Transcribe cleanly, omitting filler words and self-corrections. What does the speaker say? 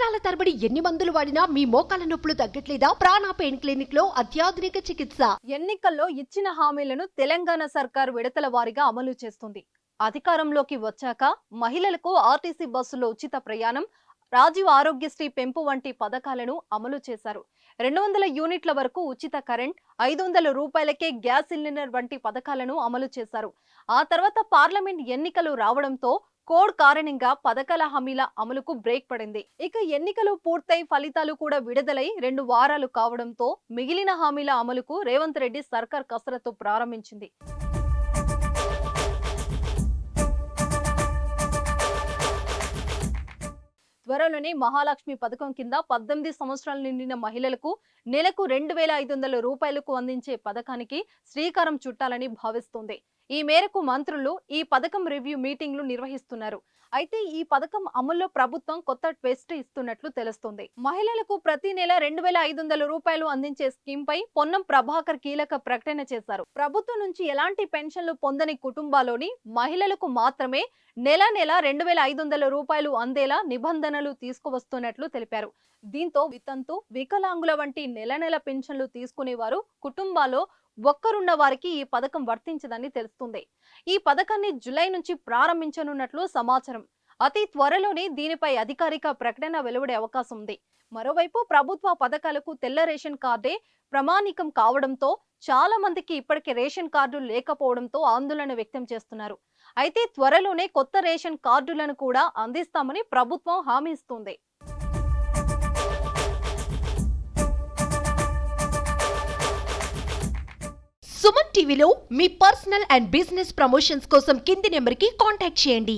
సంవత్సరాల తరబడి ఎన్ని మందులు వాడినా మీ మోకాల నొప్పులు తగ్గట్లేదా? ప్రాణ పెయిన్ క్లినిక్ లో అత్యాధునిక చికిత్స. ఎన్నికల్లో ఇచ్చిన హామీలను తెలంగాణ సర్కార్ విడతల వారీగా అమలు చేస్తుంది. అధికారంలోకి వచ్చాక మహిళలకు ఆర్టీసీ బస్సులో ఉచిత ప్రయాణం, రాజీవ్ ఆరోగ్యశ్రీ పెంపు వంటి పథకాలను అమలు చేశారు. 200 యూనిట్ల వరకు ఉచిత కరెంట్, 500 రూపాయలకే గ్యాస్ సిలిండర్ వంటి పథకాలను అమలు చేశారు. ఆ తర్వాత పార్లమెంట్ ఎన్నికలు రావడంతో కోడ్ కారణంగా పథకాల హామీల అమలుకు బ్రేక్ పడింది. ఇక ఎన్నికలు పూర్తయి ఫలితాలు కూడా విడుదలై 2 వారాలు కావడంతో మిగిలిన హామీల అమలుకు రేవంత్ రెడ్డి సర్కార్ కసరత్తు ప్రారంభించింది. త్వరలోనే మహాలక్ష్మి పథకం కింద 18 సంవత్సరాలు నిండిన మహిళలకు నెలకు 2500 రూపాయలకు అందించే పథకానికి శ్రీకారం చుట్టాలని భావిస్తోంది. ఈ మేరకు మంత్రులు ఈ పథకం రివ్యూ మీటింగ్లు నిర్వహిస్తున్నారు. అయితే ఈ పథకం అమల్లో ప్రభుత్వం కొత్త ట్విస్ట్ ఇస్తున్నట్లు తెలుస్తోంది. మహిళలకు ప్రతి నెల 2500 రూపాయలు అందించే స్కీమ్ పై పొన్నం ప్రభాకర్ కీలక ప్రకటన చేశారు. ప్రభుత్వం నుంచి ఎలాంటి పెన్షన్లు పొందని కుటుంబాల్లోని మహిళలకు మాత్రమే నెల 2500 రూపాయలు అందేలా నిబంధనలు తీసుకువస్తున్నట్లు తెలిపారు. దీంతో వితంతు, వికలాంగుల వంటి నెల పెన్షన్లు తీసుకునేవారు కుటుంబాల్లో ఒక్కరున్న వారికి ఈ పథకం వర్తించదని తెలుస్తుంది. ఈ పథకాన్ని జూలై నుంచి ప్రారంభించనున్నట్లు సమాచారం. అతి త్వరలోనే దీనిపై అధికారిక ప్రకటన వెలువడే అవకాశం ఉంది. మరోవైపు ప్రభుత్వ పథకాలకు తెల్ల రేషన్ కార్డే ప్రామాణికం కావడంతో చాలా మందికి ఇప్పటికే రేషన్ కార్డులు లేకపోవడంతో ఆందోళన వ్యక్తం చేస్తున్నారు. అయితే త్వరలోనే కొత్త రేషన్ కార్డులను కూడా అందిస్తామని ప్రభుత్వం హామీ ఇస్తుంది. సుమన్ టీవీలో మీ పర్సనల్ అండ్ బిజినెస్ ప్రమోషన్స్ కోసం కింది నెంబర్కి కాంటాక్ట్ చేయండి.